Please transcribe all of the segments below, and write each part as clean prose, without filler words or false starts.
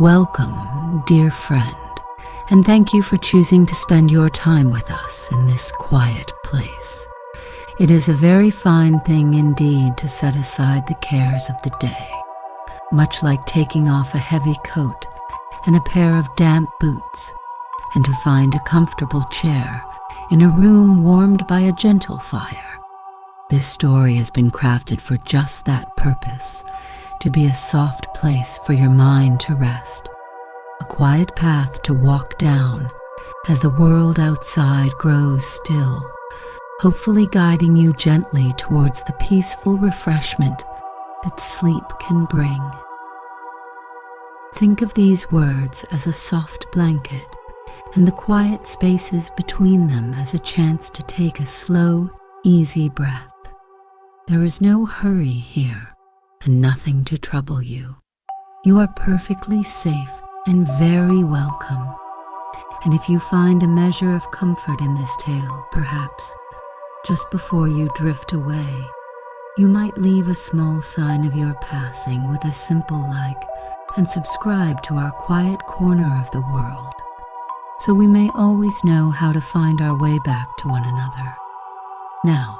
Welcome, dear friend, and thank you for choosing to spend your time with us in this quiet place. It is a very fine thing indeed to set aside the cares of the day, much like taking off a heavy coat and a pair of damp boots, and to find a comfortable chair in a room warmed by a gentle fire. This story has been crafted for just that purpose, to be a soft place for your mind to rest, a quiet path to walk down as the world outside grows still, hopefully guiding you gently towards the peaceful refreshment that sleep can bring. Think of these words as a soft blanket, and the quiet spaces between them as a chance to take a slow, easy breath. There is no hurry here, and nothing to trouble you. You are perfectly safe and very welcome. And if you find a measure of comfort in this tale, perhaps, just before you drift away, you might leave a small sign of your passing with a simple like, and subscribe to our quiet corner of the world, so we may always know how to find our way back to one another. Now,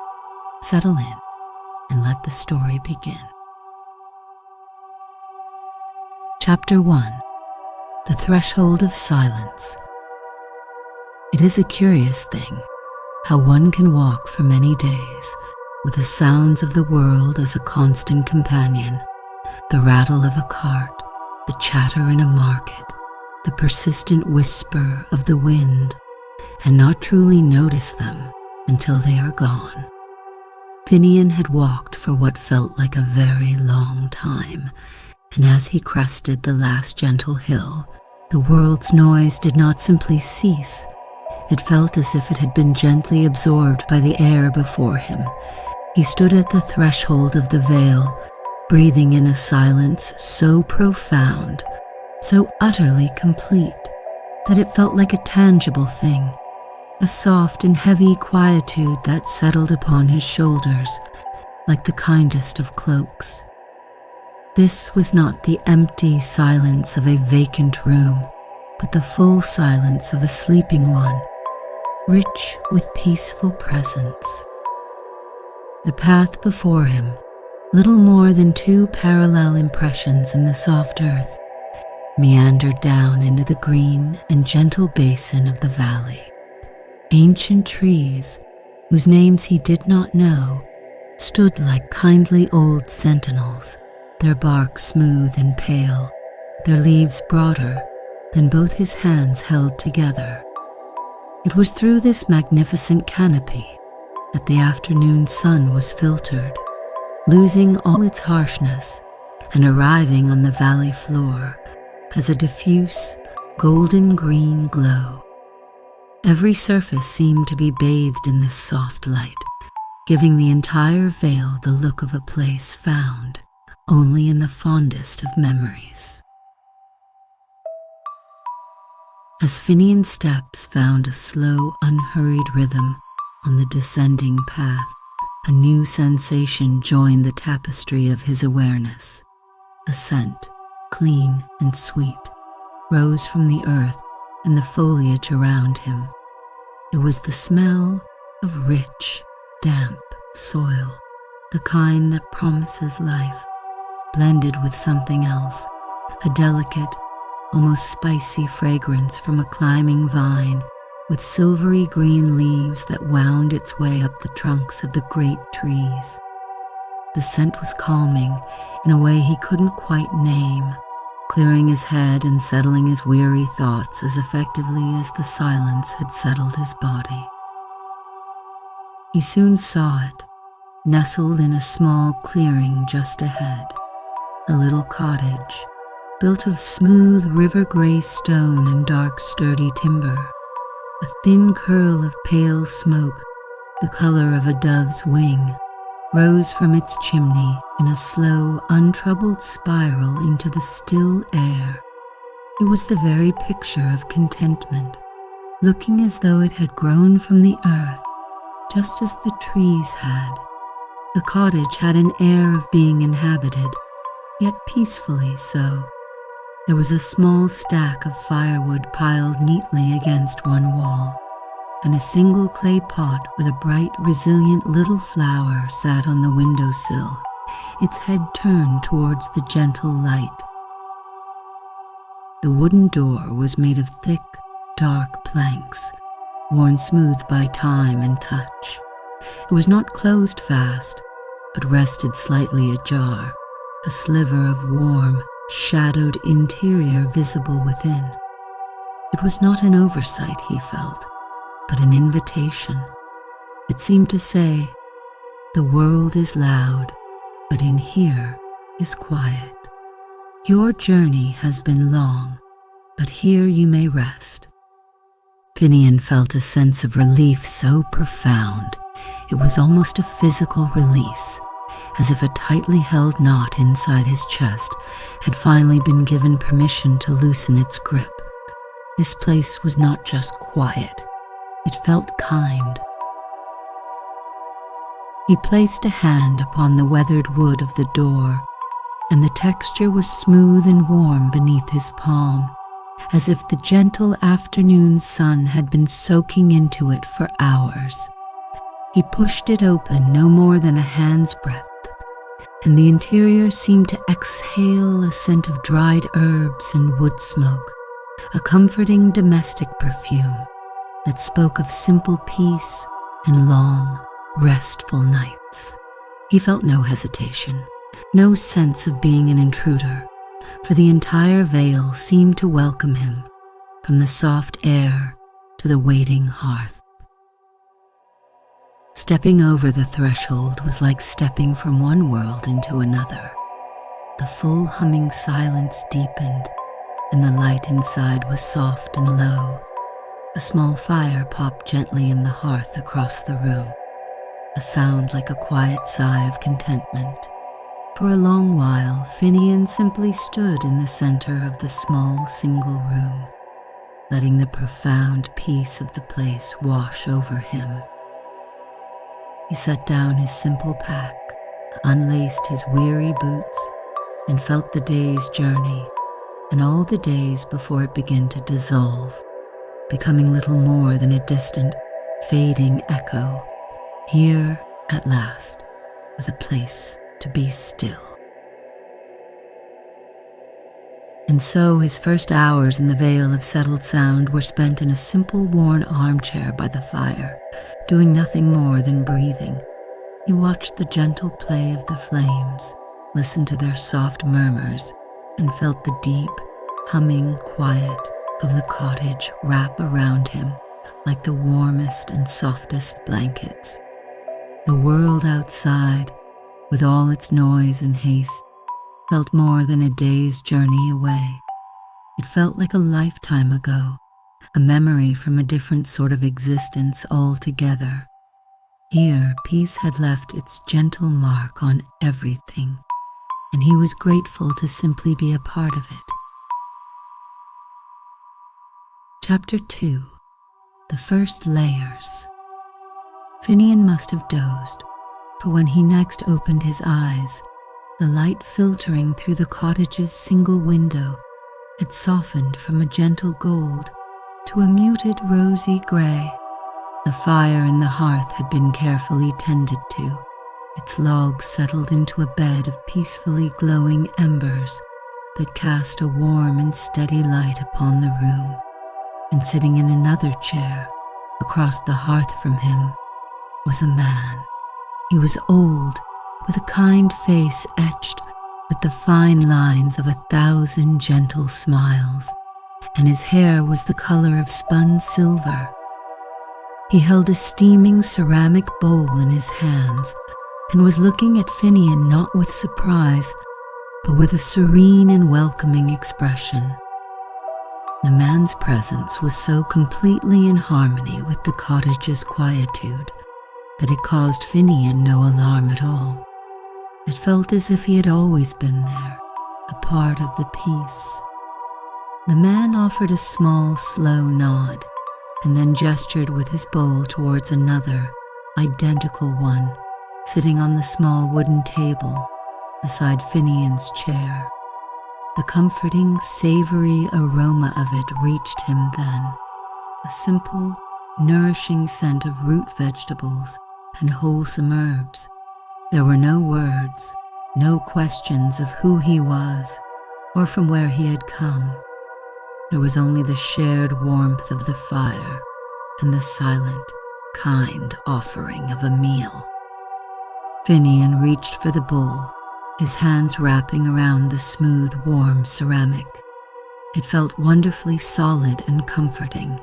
settle in and let the story begin. Chapter 1. The Threshold of Silence. It is a curious thing how one can walk for many days with the sounds of the world as a constant companion, the rattle of a cart, the chatter in a market, the persistent whisper of the wind, and not truly notice them until they are gone. Finian had walked for what felt like a very long time, and as he crested the last gentle hill, the world's noise did not simply cease. It felt as if it had been gently absorbed by the air before him. He stood at the threshold of the vale, breathing in a silence so profound, so utterly complete, that it felt like a tangible thing, a soft and heavy quietude that settled upon his shoulders like the kindest of cloaks. This was not the empty silence of a vacant room, but the full silence of a sleeping one, rich with peaceful presence. The path before him, little more than two parallel impressions in the soft earth, meandered down into the green and gentle basin of the valley. Ancient trees, whose names he did not know, stood like kindly old sentinels, their bark smooth and pale, their leaves broader than both his hands held together. It was through this magnificent canopy that the afternoon sun was filtered, losing all its harshness and arriving on the valley floor as a diffuse, golden green glow. Every surface seemed to be bathed in this soft light, giving the entire vale the look of a place found only in the fondest of memories. As Finian's steps found a slow, unhurried rhythm on the descending path, a new sensation joined the tapestry of his awareness. A scent, clean and sweet, rose from the earth and the foliage around him. It was the smell of rich, damp soil, the kind that promises life, blended with something else, a delicate, almost spicy fragrance from a climbing vine with silvery green leaves that wound its way up the trunks of the great trees. The scent was calming in a way he couldn't quite name, clearing his head and settling his weary thoughts as effectively as the silence had settled his body. He soon saw it, nestled in a small clearing just ahead, a little cottage, built of smooth river-gray stone and dark sturdy timber. A thin curl of pale smoke, the color of a dove's wing, rose from its chimney in a slow, untroubled spiral into the still air. It was the very picture of contentment, looking as though it had grown from the earth, just as the trees had. The cottage had an air of being inhabited, yet peacefully so. There was a small stack of firewood piled neatly against one wall, and a single clay pot with a bright, resilient little flower sat on the windowsill, its head turned towards the gentle light. The wooden door was made of thick, dark planks, worn smooth by time and touch. It was not closed fast, but rested slightly ajar, a sliver of warm, shadowed interior visible within. It was not an oversight, he felt, but an invitation. It seemed to say, "The world is loud, but in here is quiet. Your journey has been long, but here you may rest." Finian felt a sense of relief so profound, it was almost a physical release, as if a tightly held knot inside his chest had finally been given permission to loosen its grip. This place was not just quiet, it felt kind. He placed a hand upon the weathered wood of the door, and the texture was smooth and warm beneath his palm, as if the gentle afternoon sun had been soaking into it for hours. He pushed it open no more than a hand's breadth, and the interior seemed to exhale a scent of dried herbs and wood smoke, a comforting domestic perfume that spoke of simple peace and long, restful nights. He felt no hesitation, no sense of being an intruder, for the entire vale seemed to welcome him, from the soft air to the waiting hearth. Stepping over the threshold was like stepping from one world into another. The full humming silence deepened, and the light inside was soft and low. A small fire popped gently in the hearth across the room, a sound like a quiet sigh of contentment. For a long while, Finian simply stood in the center of the small single room, letting the profound peace of the place wash over him. He set down his simple pack, unlaced his weary boots, and felt the day's journey, and all the days before it began to dissolve, becoming little more than a distant, fading echo. Here, at last, was a place to be still. And so his first hours in the Vale of Settled Sound were spent in a simple worn armchair by the fire, doing nothing more than breathing. He watched the gentle play of the flames, listened to their soft murmurs, and felt the deep, humming quiet of the cottage wrap around him like the warmest and softest blankets. The world outside, with all its noise and haste, felt more than a day's journey away. It felt like a lifetime ago, a memory from a different sort of existence altogether. Here, peace had left its gentle mark on everything, and he was grateful to simply be a part of it. Chapter 2. The First Layers. Finian must have dozed, for when he next opened his eyes, the light filtering through the cottage's single window had softened from a gentle gold to a muted rosy gray. The fire in the hearth had been carefully tended to, its logs settled into a bed of peacefully glowing embers that cast a warm and steady light upon the room. And sitting in another chair, across the hearth from him, was a man. He was old, with a kind face etched with the fine lines of 1,000 gentle smiles, and his hair was the color of spun silver. He held a steaming ceramic bowl in his hands and was looking at Finian not with surprise, but with a serene and welcoming expression. The man's presence was so completely in harmony with the cottage's quietude that it caused Finian no alarm at all. It felt as if he had always been there, a part of the peace. The man offered a small, slow nod, and then gestured with his bowl towards another, identical one, sitting on the small wooden table beside Finian's chair. The comforting, savory aroma of it reached him then, a simple, nourishing scent of root vegetables and wholesome herbs. There were no words, no questions of who he was or from where he had come. There was only the shared warmth of the fire and the silent, kind offering of a meal. Finian reached for the bowl, his hands wrapping around the smooth, warm ceramic. It felt wonderfully solid and comforting.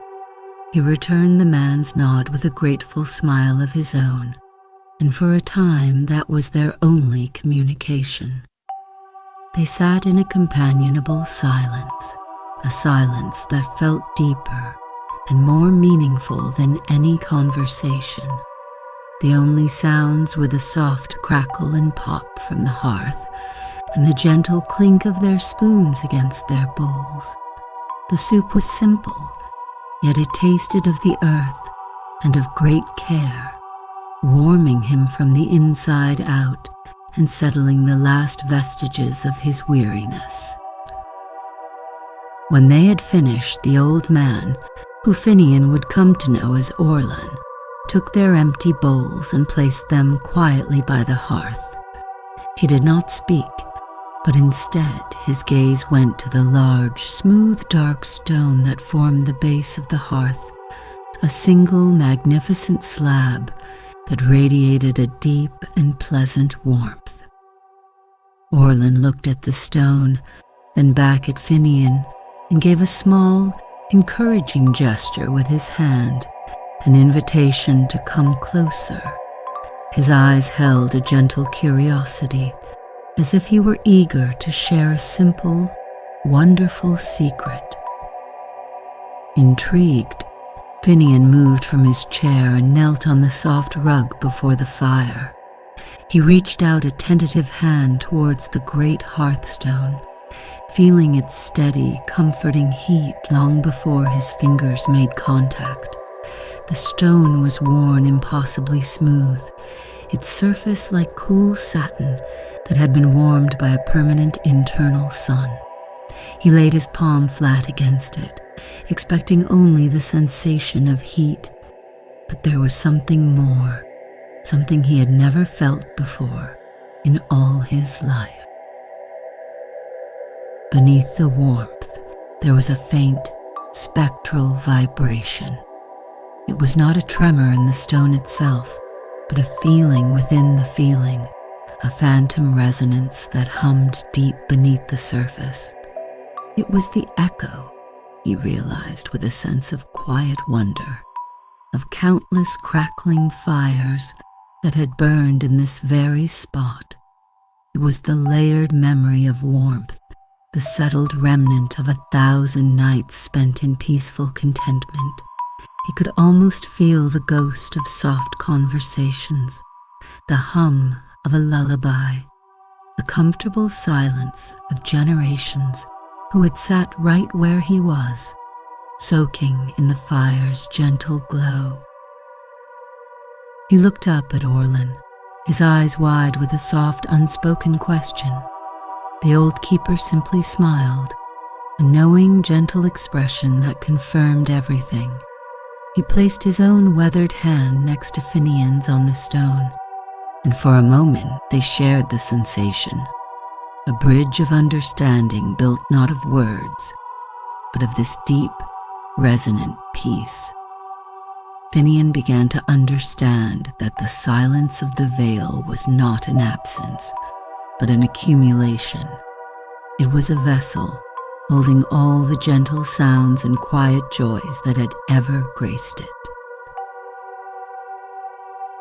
He returned the man's nod with a grateful smile of his own, and for a time that was their only communication. They sat in a companionable silence, a silence that felt deeper and more meaningful than any conversation. The only sounds were the soft crackle and pop from the hearth and the gentle clink of their spoons against their bowls. The soup was simple, yet it tasted of the earth and of great care, warming him from the inside out and settling the last vestiges of his weariness. When they had finished, the old man, who Finian would come to know as Orlan, took their empty bowls and placed them quietly by the hearth. He did not speak, but instead his gaze went to the large, smooth, dark stone that formed the base of the hearth, a single magnificent slab that radiated a deep and pleasant warmth. Orlan looked at the stone, then back at Finian, and gave a small, encouraging gesture with his hand, an invitation to come closer. His eyes held a gentle curiosity, as if he were eager to share a simple, wonderful secret. Intrigued, Finian moved from his chair and knelt on the soft rug before the fire. He reached out a tentative hand towards the great hearthstone, feeling its steady, comforting heat long before his fingers made contact. The stone was worn impossibly smooth, its surface like cool satin that had been warmed by a permanent internal sun. He laid his palm flat against it, expecting only the sensation of heat, but there was something more, something he had never felt before in all his life. Beneath the warmth, there was a faint, spectral vibration. It was not a tremor in the stone itself, but a feeling within the feeling, a phantom resonance that hummed deep beneath the surface. It was the echo, he realized with a sense of quiet wonder, of countless crackling fires that had burned in this very spot. It was the layered memory of warmth, the settled remnant of 1,000 nights spent in peaceful contentment. He could almost feel the ghost of soft conversations, the hum of a lullaby, the comfortable silence of generations who had sat right where he was, soaking in the fire's gentle glow. He looked up at Orlan, his eyes wide with a soft, unspoken question. The old keeper simply smiled, a knowing, gentle expression that confirmed everything. He placed his own weathered hand next to Finian's on the stone, and for a moment they shared the sensation, a bridge of understanding built not of words, but of this deep, resonant peace. Finian began to understand that the silence of the veil was not an absence, but an accumulation. It was a vessel holding all the gentle sounds and quiet joys that had ever graced it.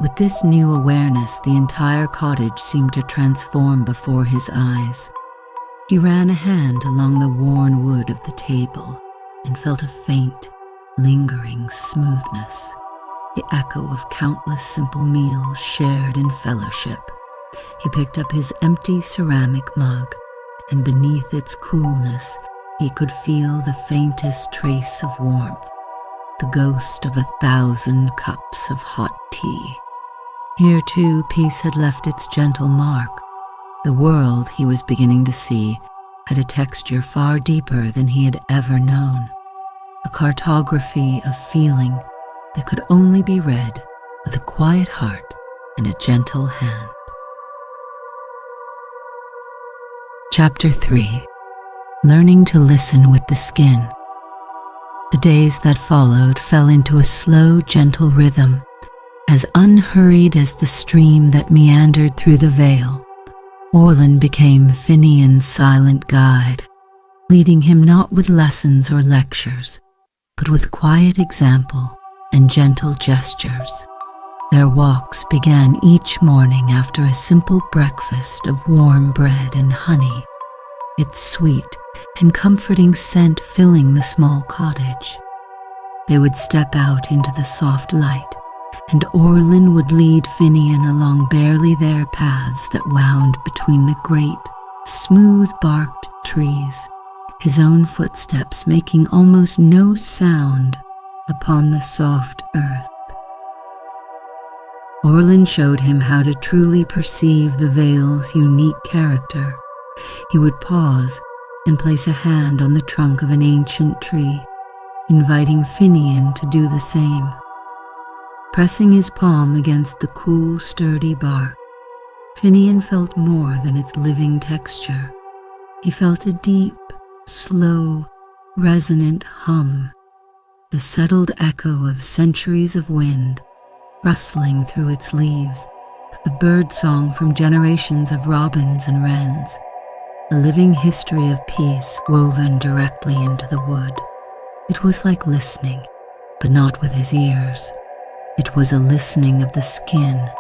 With this new awareness, the entire cottage seemed to transform before his eyes. He ran a hand along the worn wood of the table and felt a faint, lingering smoothness, the echo of countless simple meals shared in fellowship. He picked up his empty ceramic mug, and beneath its coolness, he could feel the faintest trace of warmth, the ghost of 1,000 cups of hot tea. Here too, peace had left its gentle mark. The world, he was beginning to see, had a texture far deeper than he had ever known, a cartography of feeling that could only be read with a quiet heart and a gentle hand. Chapter 3. Learning to listen with the skin. The days that followed fell into a slow, gentle rhythm, as unhurried as the stream that meandered through the vale. Orlin became Finian's silent guide, leading him not with lessons or lectures, but with quiet example and gentle gestures. Their walks began each morning after a simple breakfast of warm bread and honey, its sweet and comforting scent filling the small cottage. They would step out into the soft light, and Orlin would lead Finian along barely there paths that wound between the great, smooth-barked trees, his own footsteps making almost no sound upon the soft earth. Orlin showed him how to truly perceive the vale's unique character. He would pause and place a hand on the trunk of an ancient tree, inviting Finian to do the same. Pressing his palm against the cool, sturdy bark, Finian felt more than its living texture. He felt a deep, slow, resonant hum, the settled echo of centuries of wind rustling through its leaves, a bird song from generations of robins and wrens, a living history of peace woven directly into the wood. It was like listening, but not with his ears. It was a listening of the skin,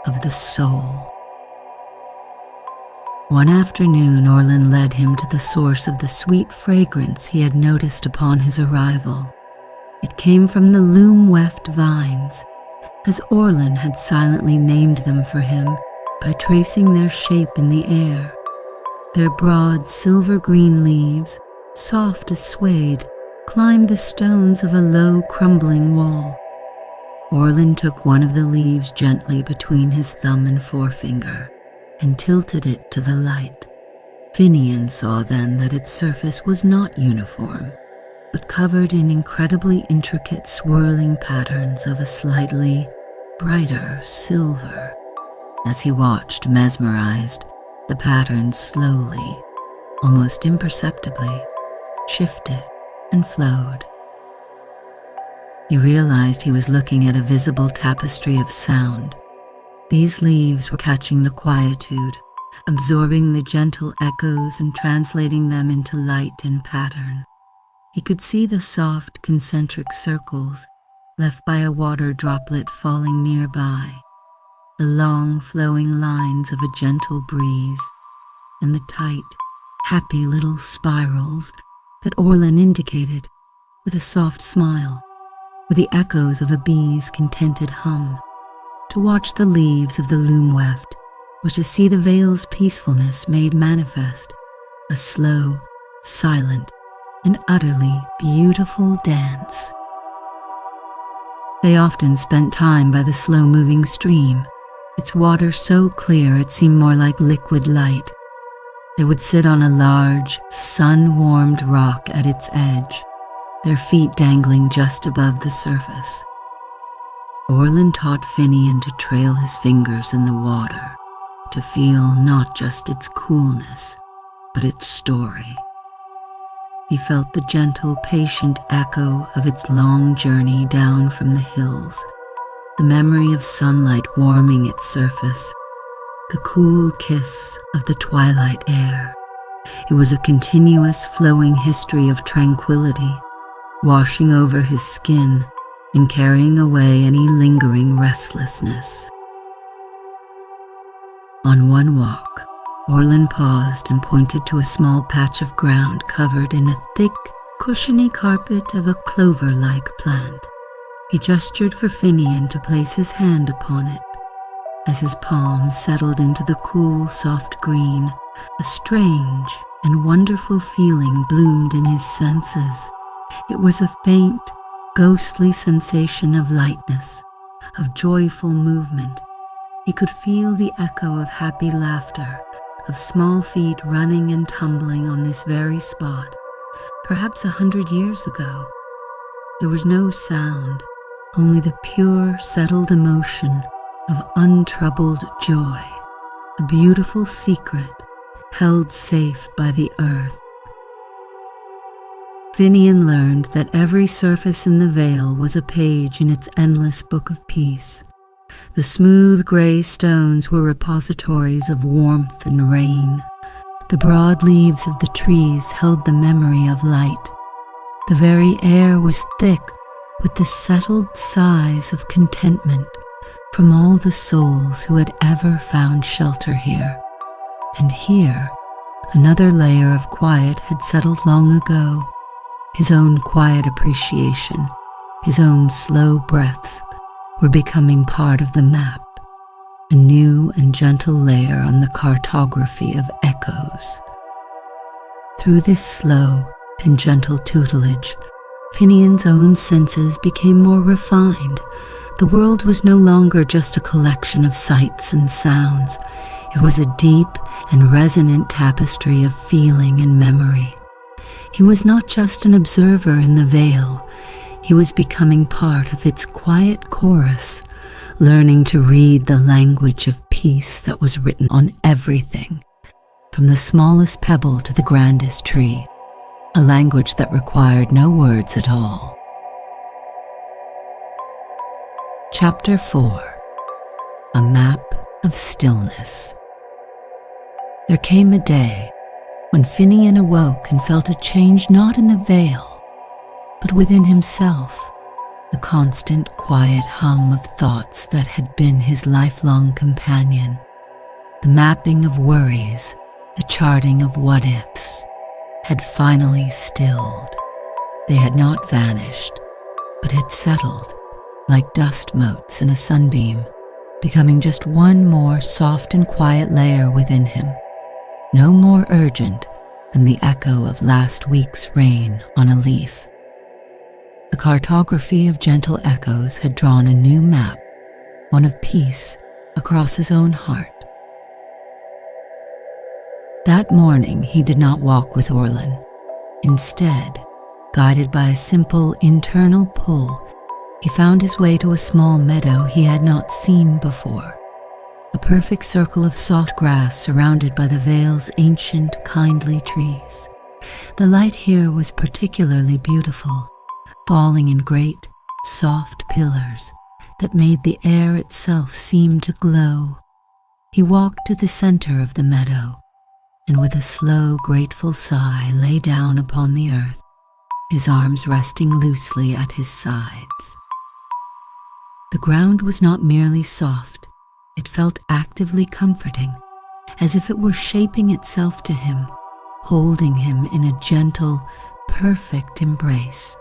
of the soul. One afternoon, Orlin led him to the source of the sweet fragrance he had noticed upon his arrival. It came from the loom-weft vines, as Orlin had silently named them for him by tracing their shape in the air. Their broad silver-green leaves, soft as suede, climbed the stones of a low, crumbling wall. Orlin took one of the leaves gently between his thumb and forefinger and tilted it to the light. Finian saw then that its surface was not uniform, but covered in incredibly intricate swirling patterns of a slightly brighter silver. As he watched, mesmerized, the patterns slowly, almost imperceptibly, shifted and flowed. He realized he was looking at a visible tapestry of sound. These leaves were catching the quietude, absorbing the gentle echoes and translating them into light and pattern. He could see the soft, concentric circles left by a water droplet falling nearby, the long, flowing lines of a gentle breeze, and the tight, happy little spirals that Orlin indicated with a soft smile, were the echoes of a bee's contented hum. To watch the leaves of the loom weft was to see the vale's peacefulness made manifest, a slow, silent, and utterly beautiful dance. They often spent time by the slow-moving stream, its water so clear it seemed more like liquid light. They would sit on a large, sun-warmed rock at its edge, their feet dangling just above the surface. Orlin taught Finian to trail his fingers in the water, to feel not just its coolness, but its story. He felt the gentle, patient echo of its long journey down from the hills, the memory of sunlight warming its surface, the cool kiss of the twilight air. It was a continuous flowing history of tranquility, washing over his skin and carrying away any lingering restlessness. On one walk, Orlin paused and pointed to a small patch of ground covered in a thick, cushiony carpet of a clover-like plant. He gestured for Finian to place his hand upon it. As his palm settled into the cool, soft green, a strange and wonderful feeling bloomed in his senses. It was a faint, ghostly sensation of lightness, of joyful movement. He could feel the echo of happy laughter, of small feet running and tumbling on this very spot, perhaps 100 years ago. There was no sound, only the pure, settled emotion of untroubled joy, a beautiful secret held safe by the earth. Finian learned that every surface in the Vale was a page in its endless book of peace. The smooth gray stones were repositories of warmth and rain. The broad leaves of the trees held the memory of light. The very air was thick with the settled sighs of contentment from all the souls who had ever found shelter here. And here, another layer of quiet had settled long ago. His own quiet appreciation, his own slow breaths, were becoming part of the map, a new and gentle layer on the cartography of echoes. Through this slow and gentle tutelage, Finian's own senses became more refined. The world was no longer just a collection of sights and sounds. It was a deep and resonant tapestry of feeling and memory. He was not just an observer in the Vale. He was becoming part of its quiet chorus, learning to read the language of peace that was written on everything, from the smallest pebble to the grandest tree, a language that required no words at all. Chapter 4. A Map of Stillness. There came a day when Finian awoke and felt a change not in the Vale, but within himself, the constant quiet hum of thoughts that had been his lifelong companion, the mapping of worries, the charting of what-ifs, had finally stilled. They had not vanished, but had settled like dust motes in a sunbeam, becoming just one more soft and quiet layer within him, no more urgent than the echo of last week's rain on a leaf. The cartography of gentle echoes had drawn a new map, one of peace, across his own heart. That morning he did not walk with Orlin. Instead, guided by a simple internal pull, he found his way to a small meadow he had not seen before, a perfect circle of soft grass surrounded by the Vale's ancient, kindly trees. The light here was particularly beautiful, falling in great, soft pillars that made the air itself seem to glow. He walked to the center of the meadow, and with a slow, grateful sigh lay down upon the earth, his arms resting loosely at his sides. The ground was not merely soft, it felt actively comforting, as if it were shaping itself to him, holding him in a gentle, perfect embrace.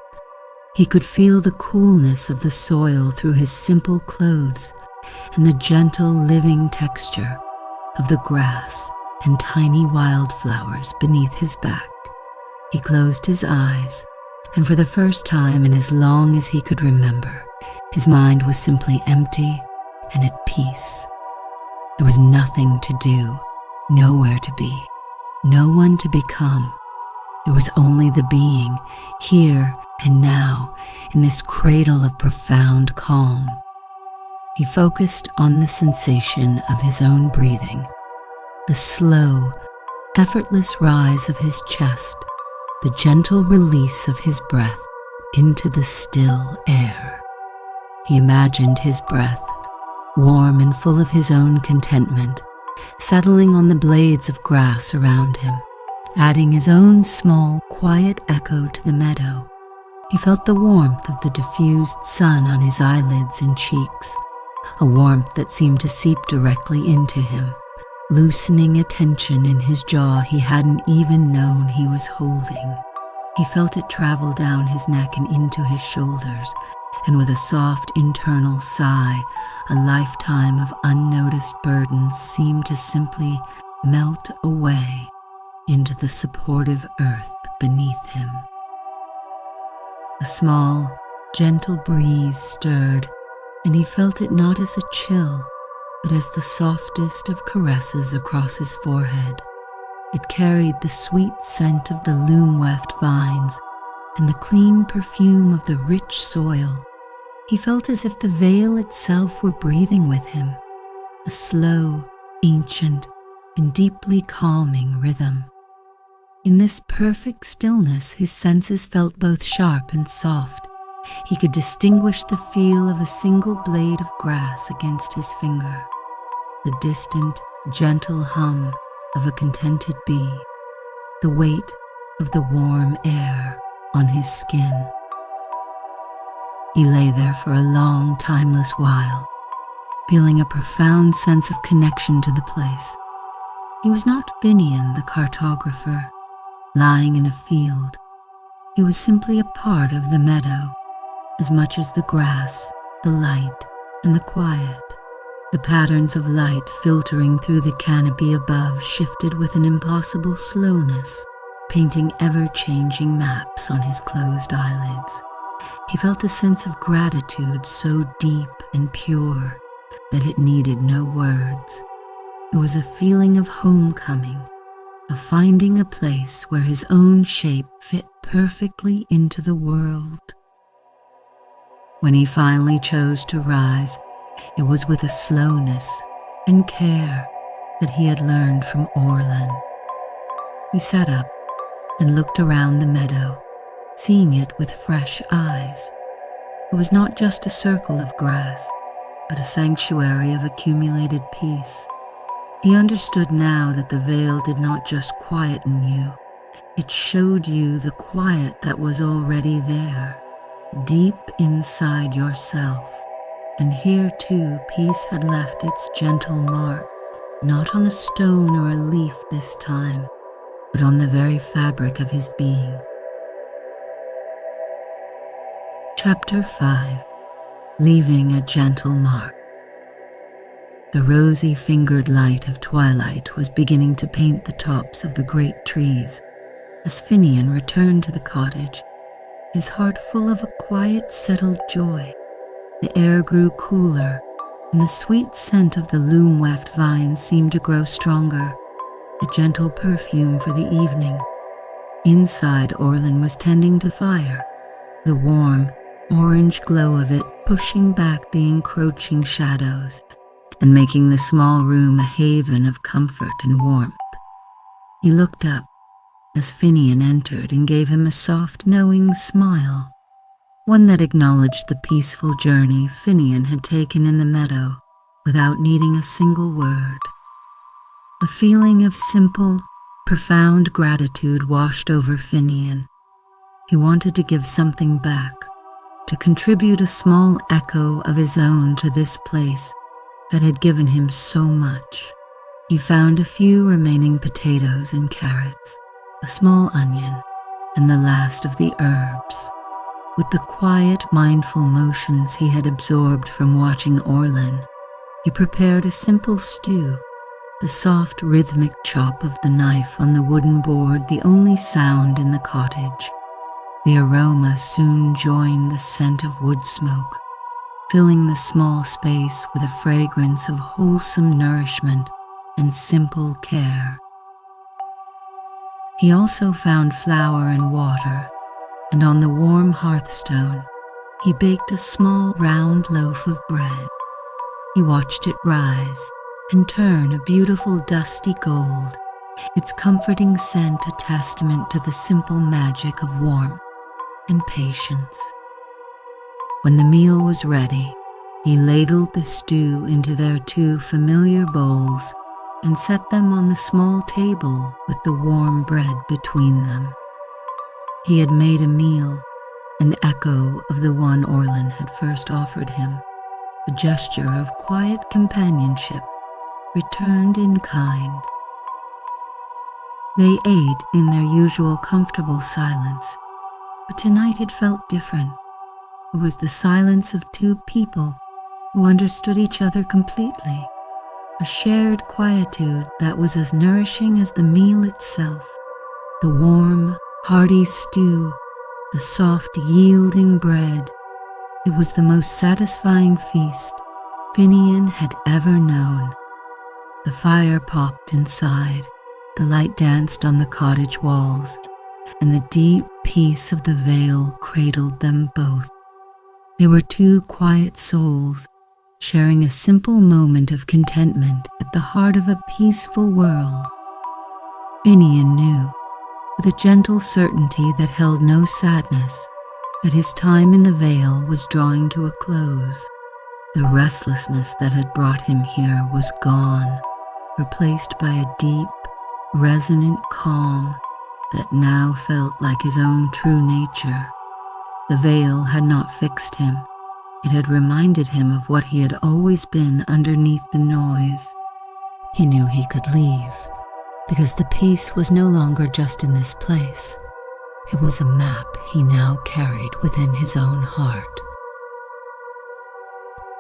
He could feel the coolness of the soil through his simple clothes and the gentle, living texture of the grass and tiny wildflowers beneath his back. He closed his eyes, and for the first time in as long as he could remember, his mind was simply empty and at peace. There was nothing to do, nowhere to be, no one to become. There was only the being, here and now, in this cradle of profound calm. He focused on the sensation of his own breathing, the slow, effortless rise of his chest, the gentle release of his breath into the still air. He imagined his breath, warm and full of his own contentment, settling on the blades of grass around him, adding his own small, quiet echo to the meadow. He felt the warmth of the diffused sun on his eyelids and cheeks, a warmth that seemed to seep directly into him, loosening a tension in his jaw he hadn't even known he was holding. He felt it travel down his neck and into his shoulders, and with a soft internal sigh, a lifetime of unnoticed burdens seemed to simply melt away into the supportive earth beneath him. A small, gentle breeze stirred, and he felt it not as a chill, but as the softest of caresses across his forehead. It carried the sweet scent of the loom-weft vines and the clean perfume of the rich soil. He felt as if the vale itself were breathing with him, a slow, ancient, and deeply calming rhythm. In this perfect stillness, his senses felt both sharp and soft. He could distinguish the feel of a single blade of grass against his finger, the distant, gentle hum of a contented bee, the weight of the warm air on his skin. He lay there for a long, timeless while, feeling a profound sense of connection to the place. He was not Finian the cartographer, lying in a field. He was simply a part of the meadow, as much as the grass, the light, and the quiet. The patterns of light filtering through the canopy above shifted with an impossible slowness, painting ever-changing maps on his closed eyelids. He felt a sense of gratitude so deep and pure that it needed no words. It was a feeling of homecoming, of finding a place where his own shape fit perfectly into the world. When he finally chose to rise, it was with a slowness and care that he had learned from Orlan. He sat up and looked around the meadow, seeing it with fresh eyes. It was not just a circle of grass, but a sanctuary of accumulated peace. He understood now that the veil did not just quieten you, it showed you the quiet that was already there, deep inside yourself. And here too peace had left its gentle mark, not on a stone or a leaf this time, but on the very fabric of his being. Chapter 5. Leaving a Gentle Mark. The rosy-fingered light of twilight was beginning to paint the tops of the great trees as Finian returned to the cottage, his heart full of a quiet, settled joy. The air grew cooler, and the sweet scent of the loom-weft vines seemed to grow stronger, a gentle perfume for the evening. Inside, Orlan was tending to the fire, the warm, orange glow of it pushing back the encroaching shadows and making the small room a haven of comfort and warmth. He looked up as Finian entered and gave him a soft, knowing smile, one that acknowledged the peaceful journey Finian had taken in the meadow without needing a single word. A feeling of simple, profound gratitude washed over Finian. He wanted to give something back, to contribute a small echo of his own to this place that had given him so much. He found a few remaining potatoes and carrots, a small onion, and the last of the herbs. With the quiet, mindful motions he had absorbed from watching Orlan, he prepared a simple stew, the soft, rhythmic chop of the knife on the wooden board the only sound in the cottage. The aroma soon joined the scent of wood smoke, filling the small space with a fragrance of wholesome nourishment and simple care. He also found flour and water, and on the warm hearthstone, he baked a small round loaf of bread. He watched it rise and turn a beautiful dusty gold, its comforting scent a testament to the simple magic of warmth and patience. When the meal was ready, he ladled the stew into their two familiar bowls and set them on the small table with the warm bread between them. He had made a meal, an echo of the one Orlan had first offered him, a gesture of quiet companionship, returned in kind. They ate in their usual comfortable silence, but tonight it felt different. It was the silence of two people who understood each other completely, a shared quietude that was as nourishing as the meal itself. The warm, hearty stew, the soft, yielding bread. It was the most satisfying feast Finian had ever known. The fire popped inside, the light danced on the cottage walls, and the deep peace of the Vale cradled them both. They were two quiet souls, sharing a simple moment of contentment at the heart of a peaceful world. Finian knew, with a gentle certainty that held no sadness, that his time in the Vale was drawing to a close. The restlessness that had brought him here was gone, replaced by a deep, resonant calm that now felt like his own true nature. The Vale had not fixed him. It had reminded him of what he had always been underneath the noise. He knew he could leave, because the peace was no longer just in this place. It was a map he now carried within his own heart.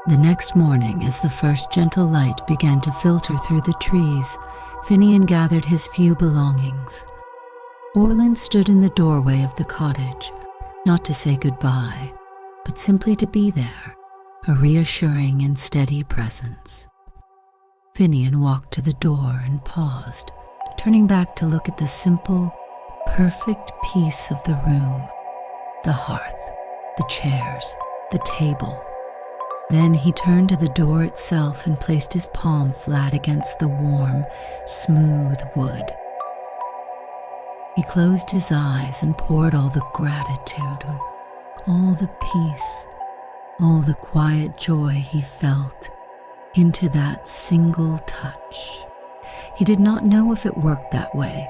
The next morning, as the first gentle light began to filter through the trees, Finian gathered his few belongings. Orland stood in the doorway of the cottage, not to say goodbye, but simply to be there, a reassuring and steady presence. Finian walked to the door and paused, turning back to look at the simple, perfect peace of the room, the hearth, the chairs, the table. Then he turned to the door itself and placed his palm flat against the warm, smooth wood. He closed his eyes and poured all the gratitude, all the peace, all the quiet joy he felt into that single touch. He did not know if it worked that way,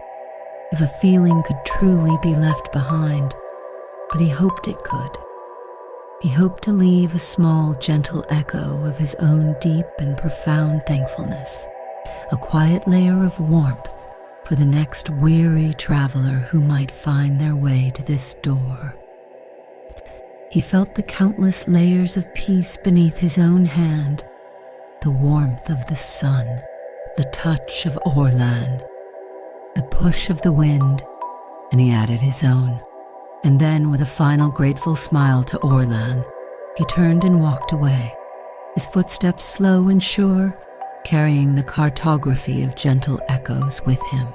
if a feeling could truly be left behind, but he hoped it could. He hoped to leave a small, gentle echo of his own deep and profound thankfulness, a quiet layer of warmth for the next weary traveler who might find their way to this door. He felt the countless layers of peace beneath his own hand, the warmth of the sun, the touch of Orland, the push of the wind, and he added his own. And then, with a final grateful smile to Orland, he turned and walked away, his footsteps slow and sure, carrying the cartography of gentle echoes with him.